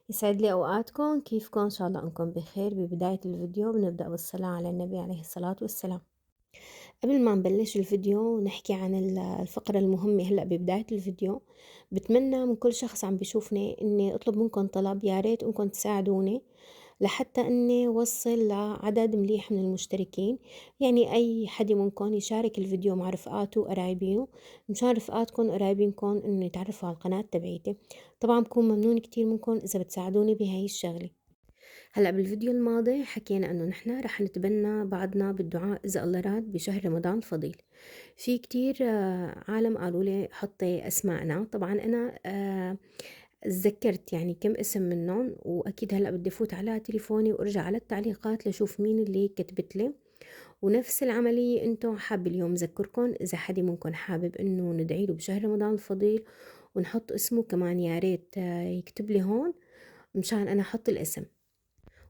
يسعد لي أوقاتكم، كيفكم؟ إن شاء الله أنكم بخير. ببداية الفيديو بنبدأ بالصلاة على النبي عليه الصلاة والسلام. قبل ما نبلش الفيديو ونحكي عن الفقرة المهمة هلأ ببداية الفيديو، بتمنى من كل شخص عم بيشوفني إني أطلب منكم طلب، يا ريت إنكم تساعدوني لحتى إني وصل لعدد مليح من المشتركين. يعني أي حد منكم يشارك الفيديو مع رفقاته وقرايبينه، مشان رفقاتكم وقرايبينكم إنه يتعرفوا على القناة تبعيتي. طبعا بكون ممنون كتير منكم إذا بتساعدوني بهاي الشغلة. هلأ بالفيديو الماضي حكينا انه نحن رح نتبنى بعضنا بالدعاء اذا الله راد بشهر رمضان الفضيل. في كتير عالم قالوا لي حطي اسماءنا. طبعا انا تذكرت يعني كم اسم منهم، واكيد هلا بدي فوت على تليفوني وارجع على التعليقات لشوف مين اللي كتبت لي. ونفس العملية انتو حابة اليوم ذكركم اذا حد منكم حابب انه ندعي له بشهر رمضان الفضيل ونحط اسمه كمان، يا ريت يكتب لي هون مشان انا احط الاسم.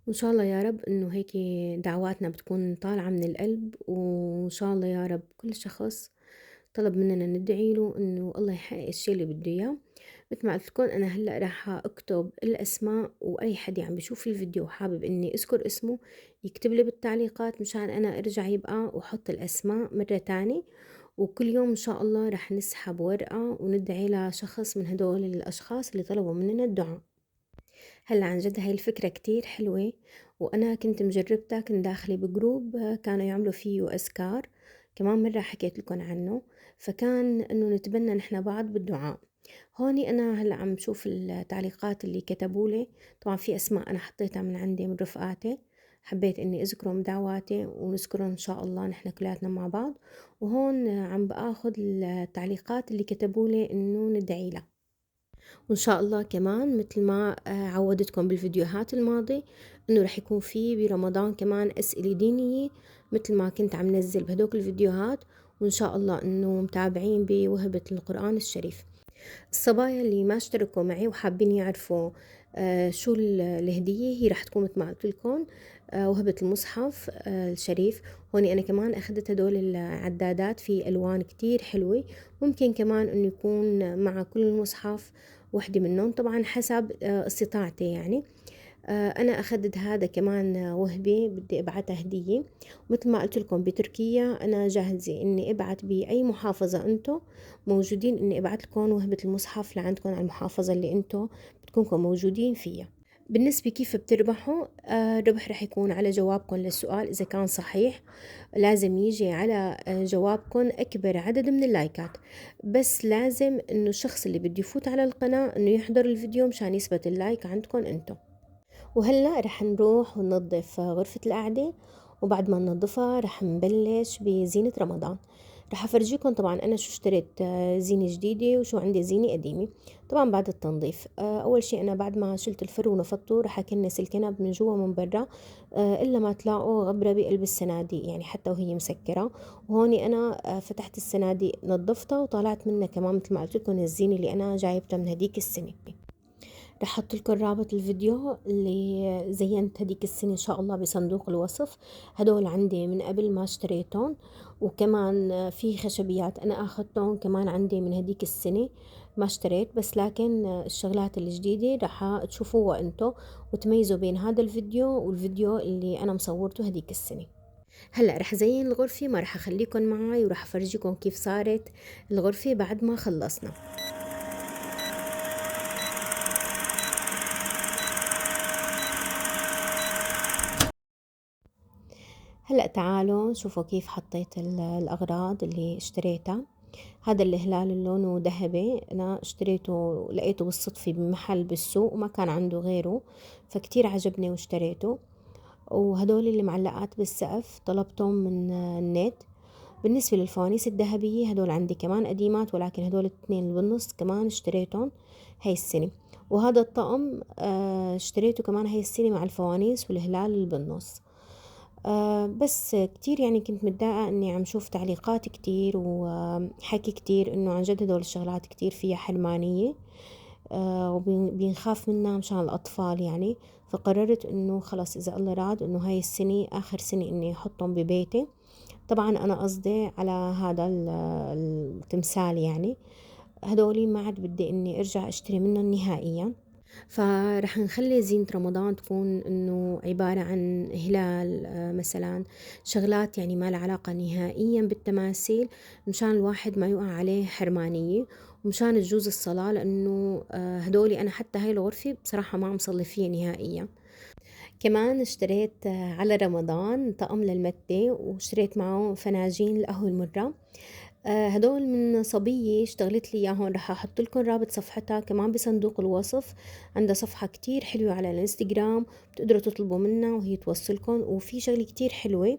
وإن شاء الله يا رب إنه هيك دعواتنا بتكون طالعة من القلب، وإن شاء الله يا رب كل شخص طلب مننا ندعي له إنه الله يحقق الشي اللي بده إياه. مثل ما قلت لكم أنا هلأ راح أكتب الأسماء، وأي حد عم بيشوف الفيديو وحابب إني أذكر اسمه يكتب لي بالتعليقات مشان أنا أرجع يبقى وأحط الأسماء مرة تاني. وكل يوم إن شاء الله راح نسحب ورقة وندعي لشخص من هدول الأشخاص اللي طلبوا مننا الدعاء. هلا عن جد هاي الفكرة كتير حلوة، وأنا كنت مجربتها. كنت داخلة بجروب كانوا يعملوا فيه أذكار، كمان مرة حكيت لكم عنه. فكان إنه نتبنى نحن بعض بالدعاء. هوني أنا هلا عم بشوف التعليقات اللي كتبوا لي. طبعا في أسماء أنا حطيتها من عندي من رفقاتي، حبيت إني أذكرهم بدعواتي ونذكرهم إن شاء الله نحن كلياتنا مع بعض. وهون عم بآخذ التعليقات اللي كتبوا لي إنه ندعي لها. وإن شاء الله كمان مثل ما عودتكم بالفيديوهات الماضي إنه رح يكون في برمضان كمان أسئلة دينية مثل ما كنت عم نزل بهدوك الفيديوهات. وإن شاء الله إنه متابعين بوهبة القرآن الشريف. الصبايا اللي ما اشتركوا معي وحابين يعرفوا شو الهدية، هي رح تكون مثل ما قلت لكم وهبة المصحف الشريف. هوني أنا كمان أخذت هدول العدادات في ألوان كتير حلوة. ممكن كمان إنه يكون مع كل المصحف وحدة منهم، طبعا حسب استطاعتي يعني. أنا أخدت هذا كمان وهبة بدي أبعتها هدية. مثل ما قلت لكم بتركيا أنا جاهزة إني أبعت بأي محافظة أنتو موجودين، إني أبعت لكم وهبة المصحف لعندكم على المحافظة اللي أنتو بتكونوا موجودين فيها. بالنسبة كيف بتربحوا، الربح رح يكون على جوابكم للسؤال. إذا كان صحيح لازم يجي على جوابكم أكبر عدد من اللايكات. بس لازم إنه الشخص اللي بده يفوت على القناة إنه يحضر الفيديو مشان يثبت اللايك عندكم أنتو. وهلأ رح نروح وننظف غرفة القعدة، وبعد ما ننظفها رح نبلش بزينة رمضان. رح أفرجيكم طبعا أنا شو اشتريت زينة جديدة وشو عندي زينة قديمة. طبعا بعد التنظيف أول شي أنا بعد ما شلت الفرو ونفضته رح أكنس الكنب من جوا ومن برا، إلا ما تلاقوا غبرة بقلب الصناديق يعني حتى وهي مسكرة. وهوني أنا فتحت الصناديق نظفتها وطلعت منها كمان مثل ما قلت لكم الزينة اللي أنا جايبتها من هديك السنة. رح احط لكم رابط الفيديو اللي زينت هديك السنة ان شاء الله بصندوق الوصف. هدول عندي من قبل ما اشتريتهم، وكمان في خشبيات انا اخذتهم كمان عندي من هديك السنة ما اشتريت. بس لكن الشغلات الجديدة رح تشوفوها انتو وتميزوا بين هذا الفيديو والفيديو اللي انا مصورته هديك السنة. هلا رح زين الغرفة، ما رح اخليكم معي ورح افرجيكم كيف صارت الغرفة بعد ما خلصنا. هلأ تعالوا شوفوا كيف حطيت الأغراض اللي اشتريتها. هذا الهلال اللي لونه ذهبي أنا اشتريته، لقيته بالصدفة بمحل بالسوق وما كان عنده غيره، فكتير عجبني واشتريته. وهدول اللي معلقات بالسقف طلبتهم من النت. بالنسبة للفوانيس الذهبية هدول عندي كمان قديمات، ولكن هدول الاثنين اللي بالنص كمان اشتريتهم هاي السنة. وهذا الطقم اشتريته كمان هاي السنة مع الفوانيس والهلال اللي بالنص. بس كتير يعني كنت متضايقة اني عم شوف تعليقات كتير وحكي كتير انه عن جد هدول الشغلات كتير فيها حرمانية، وبنخاف منها مشان الأطفال يعني. فقررت انه خلص اذا الله راد انه هاي السنة اخر سنة اني احطهم ببيتي. طبعا انا قصدي على هذا التمثال يعني. هدولي ما عاد بدي إني أرجع أشتري منهم نهائيًا. فرح نخلي زينة رمضان تكون إنه عبارة عن هلال، مثلا شغلات يعني ما لها علاقة نهائيا بالتماثيل، مشان الواحد ما يوقع عليه حرمانية، ومشان تجوز الصلاة، لأنه هدولي أنا حتى هاي الغرفة بصراحة ما عم صلي فيها نهائيا. كمان اشتريت على رمضان طقم للمتة، واشتريت معه فناجين القهوة المرة. هدول من صبية اشتغلت لي اياهم، رح احط لكم رابط صفحتها كمان بصندوق الوصف. عندها صفحة كتير حلوة على الانستغرام، بتقدروا تطلبوا منها وهي توصلكم. وفي شغلة كتير حلوة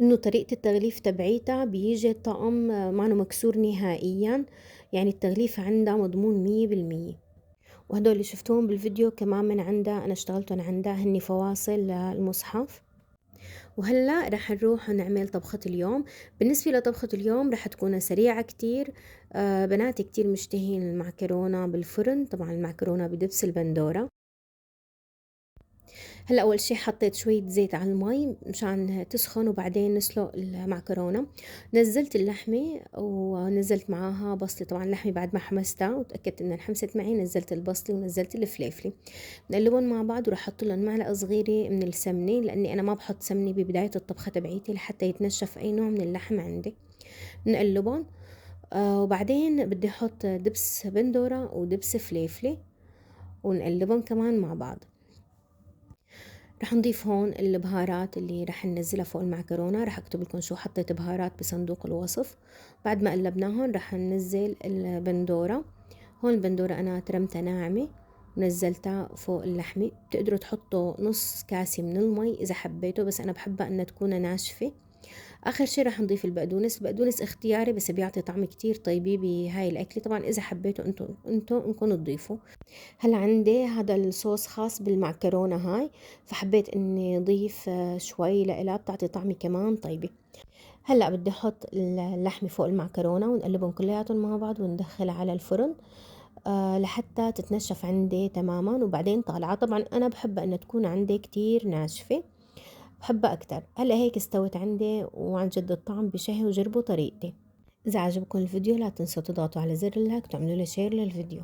انه طريقة التغليف تبعيتها بيجي الطقم معنا مكسور نهائيا، يعني التغليف عندها مضمون 100%. وهدول اللي شفتوهم بالفيديو كمان من عندها، انا اشتغلتهم عندها، هني فواصل للمصحف. وهلأ رح نروح نعمل طبخة اليوم. بالنسبة لطبخة اليوم رح تكون سريعة كتير. بناتي كتير مشتهين المعكرونة بالفرن، طبعا المعكرونة بدبس البندورة. هلا اول شي حطيت شوية زيت على المي مشان تسخن، وبعدين نسلق المعكرونة. نزلت اللحمة ونزلت معاها بصلة، طبعا اللحمة بعد ما حمستها وتأكدت انها انحمست معي نزلت البصلة ونزلت الفليفلة. نقلبهم مع بعض، وراح احط لهم معلقة صغيرة من السمنة، لاني انا ما بحط سمنة ببداية الطبخة تبعيتي لحتى يتنشف اي نوع من اللحم عندي. نقلبهم. وبعدين بدي احط دبس بندورة ودبس فليفلة، ونقلبهم كمان مع بعض. رح نضيف هون البهارات اللي رح ننزلها فوق المعكرونة، رح اكتب لكم شو حطيت بهارات بصندوق الوصف. بعد ما قلبناهم رح ننزل البندورة. هون البندورة انا ترمتها ناعمة ونزلتها فوق اللحمة. بتقدروا تحطوا نص كاسة من المي اذا حبيتوا، بس انا بحبها انها تكون ناشفة. اخر شي رح نضيف البقدونس اختياري، بس بيعطي طعم كتير طيبة بهاي الاكلة. طبعا اذا حبيتوا انتو انكم تضيفوا. هلا عندي هذا الصوص خاص بالمعكرونة هاي، فحبيت اني اضيف شوي لإلها، بتعطي طعمي كمان طيبة. هلا بدي احط اللحمة فوق المعكرونة ونقلبهم كلياتهم مع بعض وندخلها على الفرن لحتى تتنشف عندي تماما، وبعدين طالعة. طبعا انا بحبها انها تكون عندي كتير ناشفة، بحبها اكتر. هلا هيك استوت عندي وعن جد الطعم بشهي، وجربوا طريقتي. اذا عجبكم الفيديو لا تنسوا تضغطوا على زر اللايك وتعملوا لي شير للفيديو.